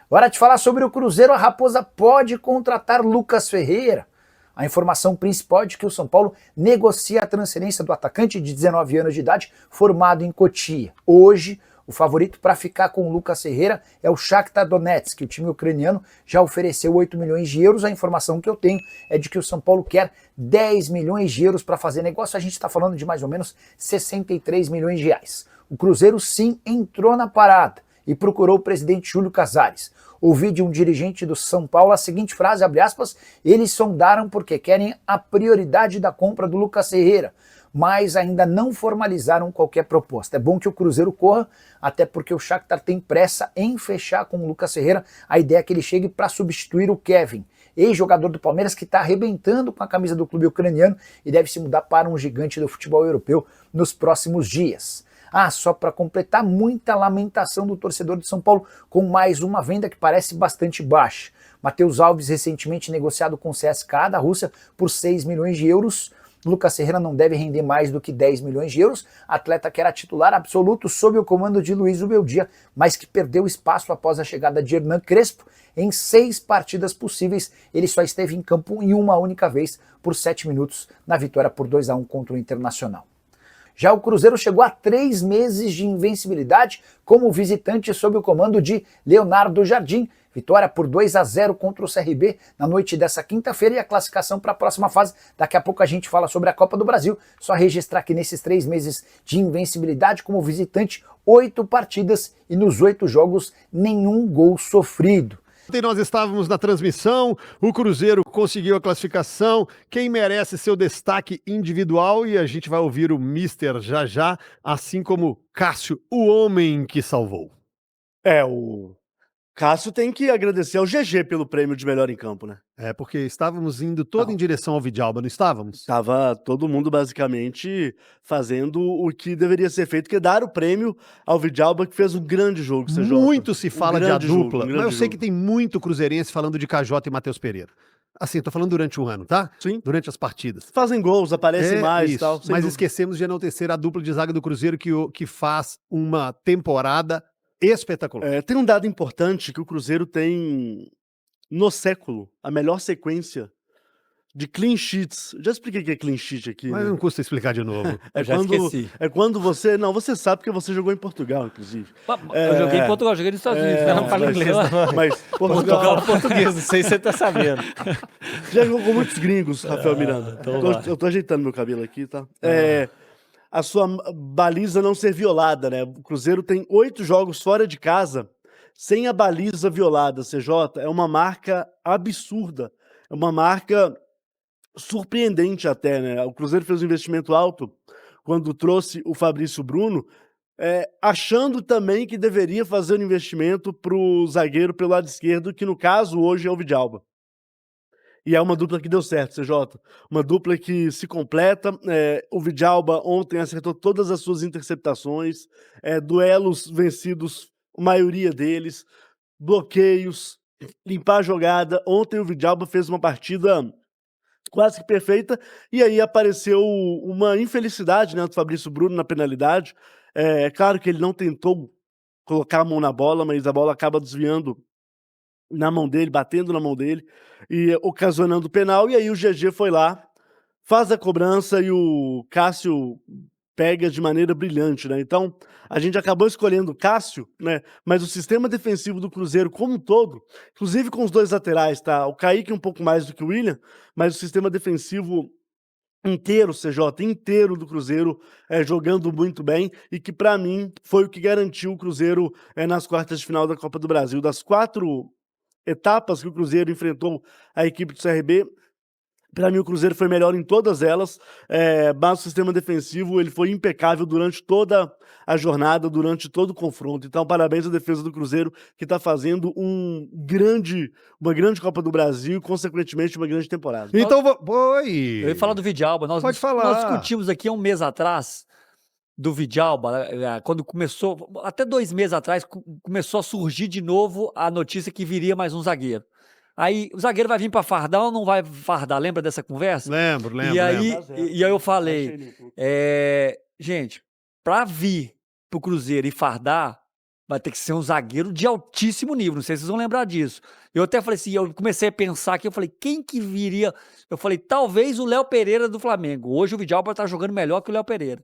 Hora de falar sobre o Cruzeiro. A Raposa pode contratar Lucas Ferreira. A informação principal é de que o São Paulo negocia a transferência do atacante de 19 anos de idade, formado em Cotia. Hoje, o favorito para ficar com o Lucas Ferreira é o Shakhtar Donetsk, que o time ucraniano já ofereceu 8 milhões de euros. A informação que eu tenho é de que o São Paulo quer 10 milhões de euros para fazer negócio. A gente está falando de mais ou menos 63 milhões de reais. O Cruzeiro sim entrou na parada e procurou o presidente Júlio Casares. Ouvi de um dirigente do São Paulo a seguinte frase, abre aspas, eles sondaram porque querem a prioridade da compra do Lucas Ferreira, mas ainda não formalizaram qualquer proposta. É bom que o Cruzeiro corra, até porque o Shakhtar tem pressa em fechar com o Lucas Ferreira. A ideia é que ele chegue para substituir o Kevin, ex-jogador do Palmeiras que está arrebentando com a camisa do clube ucraniano e deve se mudar para um gigante do futebol europeu nos próximos dias. Só para completar, muita lamentação do torcedor de São Paulo com mais uma venda que parece bastante baixa. Matheus Alves, recentemente negociado com o CSKA da Rússia por 6 milhões de euros. Lucas Ferreira não deve render mais do que 10 milhões de euros. Atleta que era titular absoluto sob o comando de Luiz Ubeldia, mas que perdeu espaço após a chegada de Hernan Crespo. Em 6 partidas possíveis, ele só esteve em campo em uma única vez, por 7 minutos, na vitória por 2-1 contra o Internacional. Já o Cruzeiro chegou a 3 meses de invencibilidade como visitante sob o comando de Leonardo Jardim. Vitória por 2-0 contra o CRB na noite dessa quinta-feira e a classificação para a próxima fase. Daqui a pouco a gente fala sobre a Copa do Brasil. Só registrar que nesses 3 meses de invencibilidade como visitante, 8 partidas e nos 8 jogos nenhum gol sofrido. Ontem nós estávamos na transmissão, o Cruzeiro conseguiu a classificação, quem merece seu destaque individual, e a gente vai ouvir o Mister já, assim como Cássio, o homem que salvou. O Cássio tem que agradecer ao GG pelo prêmio de melhor em campo, né? Porque estávamos indo todo em direção ao Vidalba, não estávamos? Tava todo mundo basicamente fazendo o que deveria ser feito, que é dar o prêmio ao Vidalba, que fez um grande jogo, CJ. Muito se fala de a dupla, mas eu sei jogo. que tem muito cruzeirense falando de KJ e Matheus Pereira. Assim, tô falando durante o ano, tá? Sim. Durante as partidas. Fazem gols, aparecem mais e tal. Mas dúvida. Esquecemos de enaltecer a dupla de zaga do Cruzeiro que faz uma temporada espetacular. Tem um dado importante que o Cruzeiro tem, no século, a melhor sequência de clean sheets. Já expliquei o que é clean sheet aqui, Mas né? não custa explicar de novo. Esqueci. É quando você... Não, você sabe porque você jogou em Portugal, inclusive. Eu joguei em Portugal, joguei nos Estados Unidos, não falo inglês. Mas Portugal é português, não sei se você tá sabendo. Já jogou com muitos gringos, Rafael Miranda. Eu tô ajeitando meu cabelo aqui, tá? A sua baliza não ser violada, né? O Cruzeiro tem 8 jogos fora de casa sem a baliza violada, CJ. É uma marca absurda. É uma marca surpreendente até, né? O Cruzeiro fez um investimento alto quando trouxe o Fabrício Bruno, achando também que deveria fazer um investimento pro zagueiro pelo lado esquerdo, que no caso hoje é o Vidalba. E é uma dupla que deu certo, CJ. Uma dupla que se completa. O Vidalba ontem acertou todas as suas interceptações, duelos vencidos, a maioria deles, bloqueios, limpar a jogada. Ontem o Vidalba fez uma partida quase que perfeita, e aí apareceu uma infelicidade, né, do Fabrício Bruno na penalidade. É claro que ele não tentou colocar a mão na bola, mas a bola acaba desviando na mão dele, batendo na mão dele e ocasionando penal, e aí o GG foi lá, faz a cobrança e o Cássio pega de maneira brilhante, né? Então, a gente acabou escolhendo o Cássio, né? Mas o sistema defensivo do Cruzeiro como um todo, inclusive com os 2 laterais, tá? O Kaique um pouco mais do que o William, mas o sistema defensivo inteiro, CJ, inteiro do Cruzeiro jogando muito bem, e que pra mim foi o que garantiu o Cruzeiro nas quartas de final da Copa do Brasil. Das 4 etapas que o Cruzeiro enfrentou a equipe do CRB, para mim o Cruzeiro foi melhor em todas elas, mas o sistema defensivo ele foi impecável durante toda a jornada, durante todo o confronto. Então parabéns à defesa do Cruzeiro, que está fazendo uma grande Copa do Brasil e consequentemente uma grande temporada. Então, oi! Eu ia falar do Vidalba. Pode falar. Nós discutimos aqui há um mês atrás do Vidalba, quando começou, até 2 meses atrás, começou a surgir de novo a notícia que viria mais um zagueiro. Aí, o zagueiro vai vir para fardar ou não vai fardar? Lembra dessa conversa? Lembro. E aí eu falei, gente, para vir pro Cruzeiro e fardar, vai ter que ser um zagueiro de altíssimo nível. Não sei se vocês vão lembrar disso. Eu até falei assim, eu comecei a pensar aqui, eu falei, quem que viria? Eu falei, talvez o Léo Pereira do Flamengo. Hoje o Vidalba tá jogando melhor que o Léo Pereira.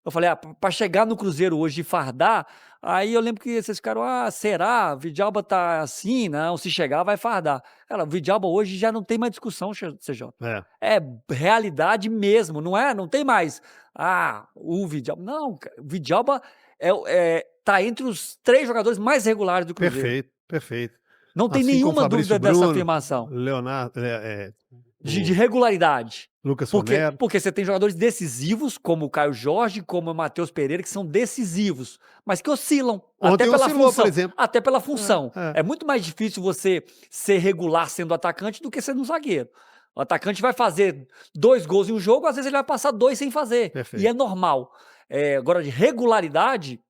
Eu falei, para chegar no Cruzeiro hoje e fardar, aí eu lembro que vocês ficaram, será? Vidalba tá assim? Não, se chegar vai fardar. Cara, o Vidalba hoje já não tem mais discussão, CJ. É realidade mesmo, não é? Não tem mais, o Vidalba. Não, o Vidalba tá entre os 3 jogadores mais regulares do Cruzeiro. Perfeito. Não tem Assim nenhuma dúvida Bruno, dessa afirmação. Leonardo, de regularidade. Lucas Porque você tem jogadores decisivos, como o Caio Jorge, como o Matheus Pereira, que são decisivos, mas que oscilam. Ontem oscilou, por exemplo. Até pela função. É muito mais difícil você ser regular sendo atacante do que sendo um zagueiro. O atacante vai fazer 2 gols em um jogo, às vezes ele vai passar 2 sem fazer. Perfeito. E é normal. Agora, de regularidade,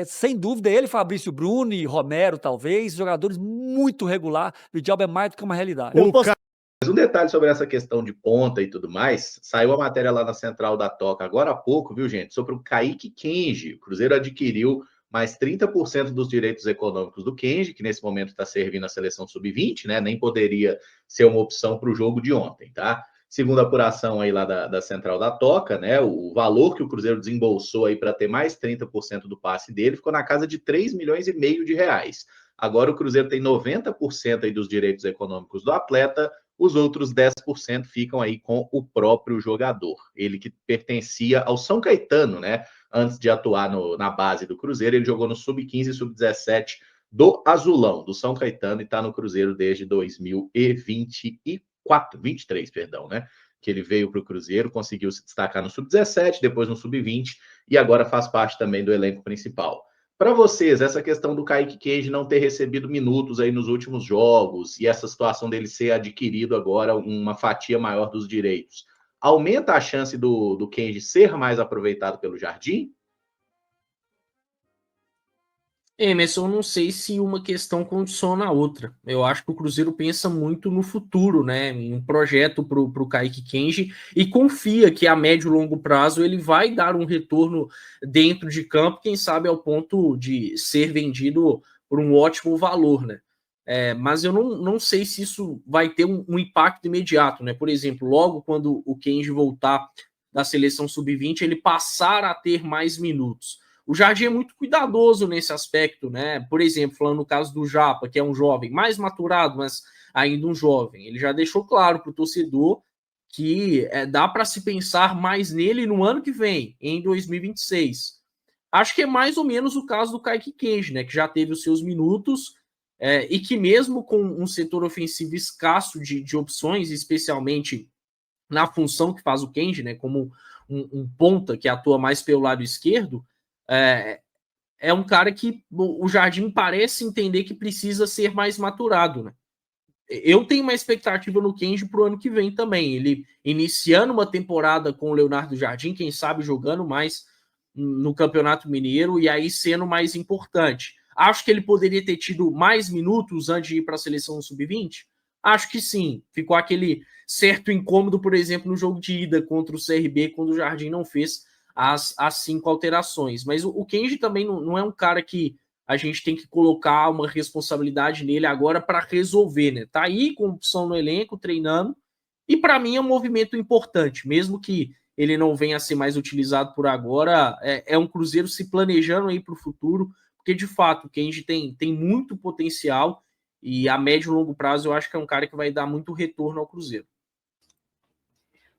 sem dúvida, ele, Fabrício Bruno e Romero, talvez, jogadores muito regular. O Vidalba é mais do que uma realidade. Mas um detalhe sobre essa questão de ponta e tudo mais, saiu a matéria lá na Central da Toca agora há pouco, viu, gente? Sobre o Kaique Kenji. O Cruzeiro adquiriu mais 30% dos direitos econômicos do Kenji, que nesse momento está servindo a seleção sub-20, né? Nem poderia ser uma opção para o jogo de ontem, tá? Segundo a apuração aí lá da Central da Toca, né? O valor que o Cruzeiro desembolsou aí para ter mais 30% do passe dele ficou na casa de 3,5 milhões de reais. Agora o Cruzeiro tem 90% aí dos direitos econômicos do atleta. Os outros 10% ficam aí com o próprio jogador. Ele que pertencia ao São Caetano, né? Antes de atuar na base do Cruzeiro, ele jogou no Sub-15 e Sub-17 do Azulão, do São Caetano, e está no Cruzeiro desde 23, né? Que ele veio para o Cruzeiro, conseguiu se destacar no Sub-17, depois no Sub-20, e agora faz parte também do elenco principal. Para vocês, essa questão do Kaique Kenji não ter recebido minutos aí nos últimos jogos e essa situação dele ser adquirido agora uma fatia maior dos direitos, aumenta a chance do Kenji ser mais aproveitado pelo Jardim? Emerson, eu não sei se uma questão condiciona a outra. Eu acho que o Cruzeiro pensa muito no futuro, né? Em um projeto para o Kaique Kenji e confia que a médio e longo prazo ele vai dar um retorno dentro de campo, quem sabe ao ponto de ser vendido por um ótimo valor, né? Mas eu não sei se isso vai ter um impacto imediato, né? Por exemplo, logo quando o Kenji voltar da seleção sub-20, ele passar a ter mais minutos. O Jardim é muito cuidadoso nesse aspecto, né? Por exemplo, falando no caso do Japa, que é um jovem mais maturado, mas ainda um jovem, ele já deixou claro para o torcedor que dá para se pensar mais nele no ano que vem, em 2026. Acho que é mais ou menos o caso do Kaique Kenji, né? Que já teve os seus minutos e que mesmo com um setor ofensivo escasso de opções, especialmente na função que faz o Kenji, né? Como um ponta que atua mais pelo lado esquerdo, é um cara que o Jardim parece entender que precisa ser mais maturado, né? Eu tenho uma expectativa no Kenji para o ano que vem também. Ele iniciando uma temporada com o Leonardo Jardim, quem sabe jogando mais no Campeonato Mineiro e aí sendo mais importante. Acho que ele poderia ter tido mais minutos antes de ir para a seleção sub-20? Acho que sim. Ficou aquele certo incômodo, por exemplo, no jogo de ida contra o CRB, quando o Jardim não fez as 5 alterações. Mas o Kenji também não é um cara que a gente tem que colocar uma responsabilidade nele agora para resolver, né? Tá aí com opção no elenco, treinando, e para mim é um movimento importante, mesmo que ele não venha a ser mais utilizado por agora, é um Cruzeiro se planejando aí para o futuro, porque de fato o Kenji tem muito potencial e a médio e longo prazo eu acho que é um cara que vai dar muito retorno ao Cruzeiro.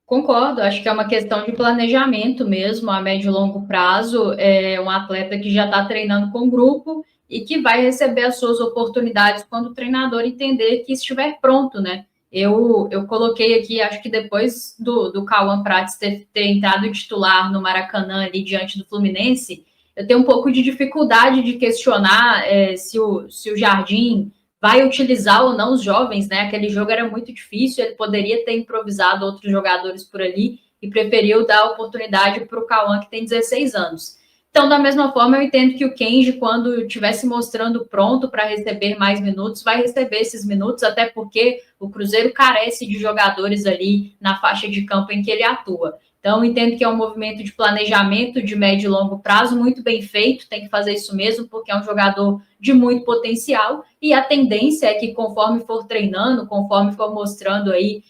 Concordo, acho que é uma questão de planejamento mesmo, a médio e longo prazo. É um atleta que já está treinando com o grupo e que vai receber as suas oportunidades quando o treinador entender que estiver pronto, né? Eu coloquei aqui, acho que depois do Cauã Prates ter entrado titular no Maracanã ali diante do Fluminense, eu tenho um pouco de dificuldade de questionar se o Jardim vai utilizar ou não os jovens, né? Aquele jogo era muito difícil, ele poderia ter improvisado outros jogadores por ali e preferiu dar oportunidade para o Cauã, que tem 16 anos. Então, da mesma forma, eu entendo que o Kenji, quando estiver se mostrando pronto para receber mais minutos, vai receber esses minutos, até porque o Cruzeiro carece de jogadores ali na faixa de campo em que ele atua. Então, entendo que é um movimento de planejamento de médio e longo prazo muito bem feito, tem que fazer isso mesmo, porque é um jogador de muito potencial, e a tendência é que conforme for treinando, conforme for mostrando aí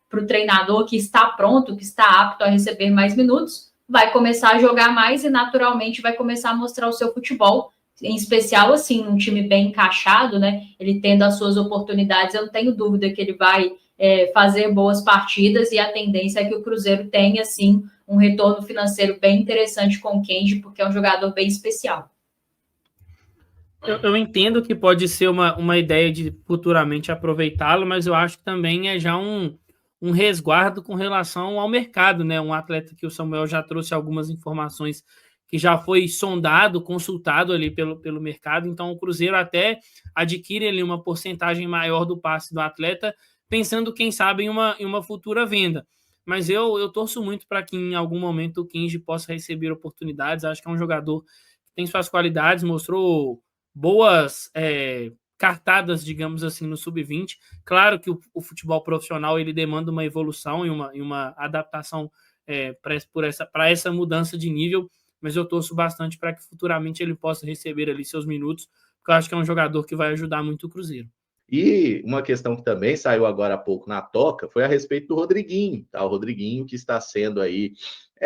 para o treinador que está pronto, que está apto a receber mais minutos, vai começar a jogar mais e naturalmente vai começar a mostrar o seu futebol, em especial assim, num time bem encaixado, né? Ele tendo as suas oportunidades, eu não tenho dúvida que ele vai fazer boas partidas, e a tendência é que o Cruzeiro tenha, sim, um retorno financeiro bem interessante com o Kenji, porque é um jogador bem especial. Eu entendo que pode ser uma ideia de futuramente aproveitá-lo, mas eu acho que também é já um resguardo com relação ao mercado, né? Um atleta que o Samuel já trouxe algumas informações que já foi sondado, consultado ali pelo mercado, então o Cruzeiro até adquire ali uma porcentagem maior do passe do atleta, pensando, quem sabe, em uma futura venda. Mas eu torço muito para que em algum momento o Kenji possa receber oportunidades. Acho que é um jogador que tem suas qualidades, mostrou boas cartadas, digamos assim, no sub-20. Claro que o futebol profissional ele demanda uma evolução e uma adaptação para essa mudança de nível, mas eu torço bastante para que futuramente ele possa receber ali seus minutos, porque eu acho que é um jogador que vai ajudar muito o Cruzeiro. E uma questão que também saiu agora há pouco na toca foi a respeito do Rodriguinho, tá? O Rodriguinho que está sendo aí,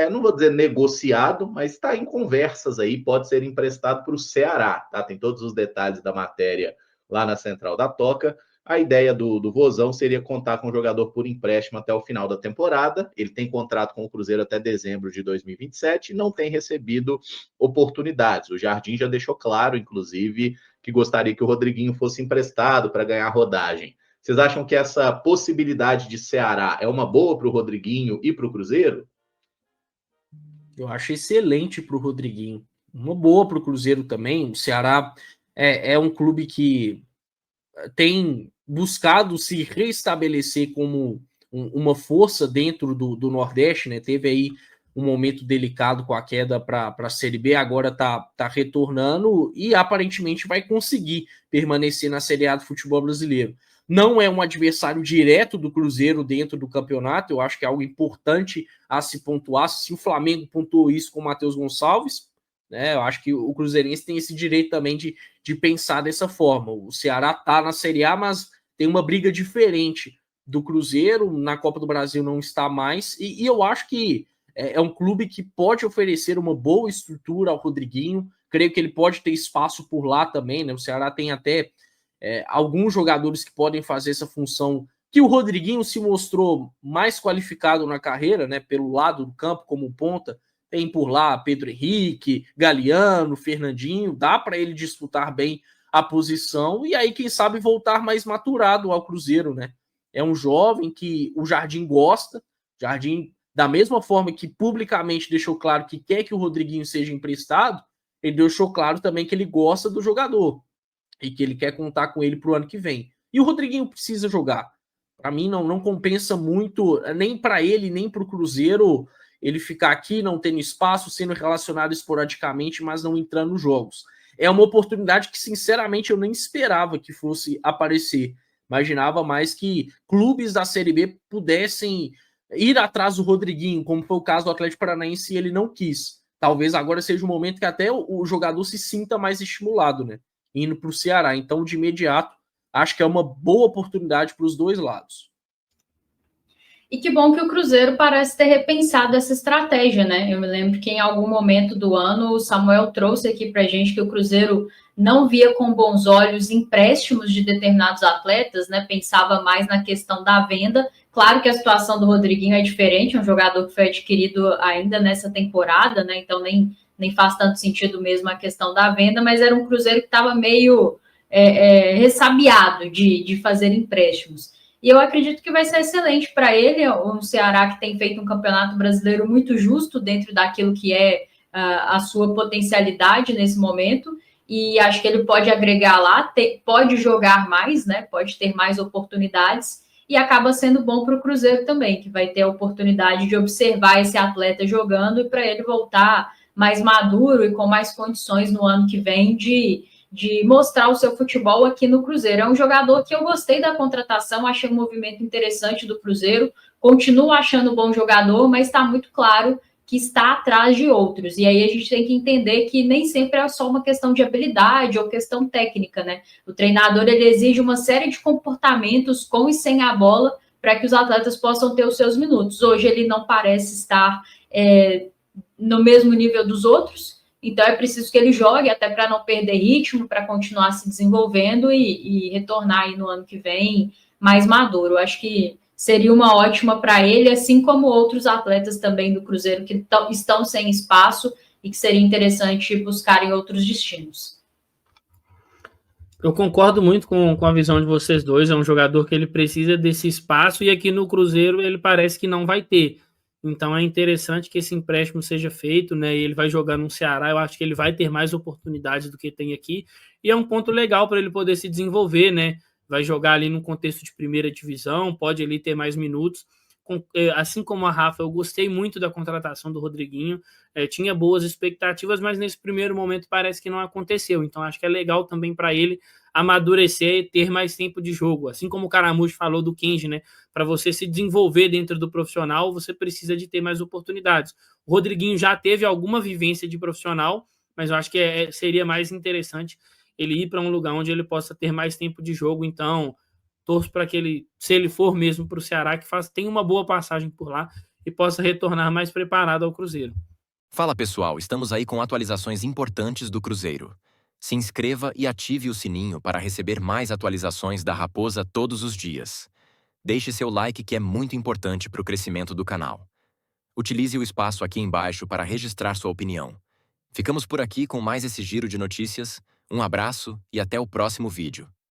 não vou dizer negociado, mas está em conversas aí, pode ser emprestado para o Ceará, tá? Tem todos os detalhes da matéria lá na central da toca. A ideia do Vozão seria contar com o jogador por empréstimo até o final da temporada. Ele tem contrato com o Cruzeiro até dezembro de 2027 e não tem recebido oportunidades. O Jardim já deixou claro, inclusive, que gostaria que o Rodriguinho fosse emprestado para ganhar rodagem. Vocês acham que essa possibilidade de Ceará é uma boa para o Rodriguinho e para o Cruzeiro? Eu acho excelente para o Rodriguinho. Uma boa para o Cruzeiro também. O Ceará é um clube que tem buscado se reestabelecer como uma força dentro do Nordeste, né? Teve aí um momento delicado com a queda para a Série B, agora tá retornando e aparentemente vai conseguir permanecer na Série A do futebol brasileiro. Não é um adversário direto do Cruzeiro dentro do campeonato, eu acho que é algo importante a se pontuar. Se o Flamengo pontuou isso com o Matheus Gonçalves, né, eu acho que o cruzeirense tem esse direito também de pensar dessa forma. O Ceará tá na Série A, mas tem uma briga diferente do Cruzeiro, na Copa do Brasil não está mais, e eu acho que é um clube que pode oferecer uma boa estrutura ao Rodriguinho. Creio que ele pode ter espaço por lá também, né? O Ceará tem até alguns jogadores que podem fazer essa função, que o Rodriguinho se mostrou mais qualificado na carreira, né? Pelo lado do campo, como ponta. Tem por lá Pedro Henrique, Galeano, Fernandinho. Dá para ele disputar bem a posição e aí, quem sabe, voltar mais maturado ao Cruzeiro, né? É um jovem que o Jardim gosta. Jardim, da mesma forma que publicamente deixou claro que quer que o Rodriguinho seja emprestado, ele deixou claro também que ele gosta do jogador e que ele quer contar com ele para o ano que vem. E o Rodriguinho precisa jogar. Para mim, não compensa muito, nem para ele, nem para o Cruzeiro, ele ficar aqui não tendo espaço, sendo relacionado esporadicamente, mas não entrando nos jogos. É uma oportunidade que, sinceramente, eu nem esperava que fosse aparecer. Imaginava mais que clubes da Série B pudessem ir atrás do Rodriguinho, como foi o caso do Atlético Paranaense, e ele não quis. Talvez agora seja o momento que até o jogador se sinta mais estimulado, né? Indo para o Ceará. Então, de imediato, acho que é uma boa oportunidade para os dois lados. E que bom que o Cruzeiro parece ter repensado essa estratégia, né? Eu me lembro que em algum momento do ano o Samuel trouxe aqui para a gente que o Cruzeiro não via com bons olhos empréstimos de determinados atletas, né? Pensava mais na questão da venda. Claro que a situação do Rodriguinho é diferente, é um jogador que foi adquirido ainda nessa temporada, né? Então nem faz tanto sentido mesmo a questão da venda, mas era um Cruzeiro que estava meio ressabiado de fazer empréstimos. E eu acredito que vai ser excelente para ele, um Ceará que tem feito um campeonato brasileiro muito justo dentro daquilo que é a sua potencialidade nesse momento, e acho que ele pode agregar lá, pode jogar mais, né? Pode ter mais oportunidades, e acaba sendo bom para o Cruzeiro também, que vai ter a oportunidade de observar esse atleta jogando e para ele voltar mais maduro e com mais condições no ano que vem de de mostrar o seu futebol aqui no Cruzeiro. É um jogador que eu gostei da contratação, achei um movimento interessante do Cruzeiro, continuo achando bom jogador, mas está muito claro que está atrás de outros. E aí a gente tem que entender que nem sempre é só uma questão de habilidade ou questão técnica, né? O treinador, ele exige uma série de comportamentos com e sem a bola para que os atletas possam ter os seus minutos. Hoje ele não parece estar no mesmo nível dos outros, então é preciso que ele jogue até para não perder ritmo, para continuar se desenvolvendo e retornar aí no ano que vem mais maduro. Eu acho que seria uma ótima para ele, assim como outros atletas também do Cruzeiro que estão sem espaço e que seria interessante buscarem outros destinos. Eu concordo muito com a visão de vocês dois. É um jogador que ele precisa desse espaço e aqui no Cruzeiro ele parece que não vai ter. Então é interessante que esse empréstimo seja feito, né? E ele vai jogar no Ceará. Eu acho que ele vai ter mais oportunidades do que tem aqui. E é um ponto legal para ele poder se desenvolver, né? Vai jogar ali no contexto de primeira divisão, pode ali ter mais minutos. Assim como a Rafa, eu gostei muito da contratação do Rodriguinho, tinha boas expectativas, mas nesse primeiro momento parece que não aconteceu. Então acho que é legal também para ele amadurecer e ter mais tempo de jogo. Assim como o Caramujo falou do Kenji, né? Para você se desenvolver dentro do profissional, você precisa de ter mais oportunidades. O Rodriguinho já teve alguma vivência de profissional, mas eu acho que seria mais interessante ele ir para um lugar onde ele possa ter mais tempo de jogo. Então, torço para que ele, se ele for mesmo para o Ceará, que tenha uma boa passagem por lá e possa retornar mais preparado ao Cruzeiro. Fala pessoal, estamos aí com atualizações importantes do Cruzeiro. Se inscreva e ative o sininho para receber mais atualizações da Raposa todos os dias. Deixe seu like, que é muito importante para o crescimento do canal. Utilize o espaço aqui embaixo para registrar sua opinião. Ficamos por aqui com mais esse giro de notícias. Um abraço e até o próximo vídeo.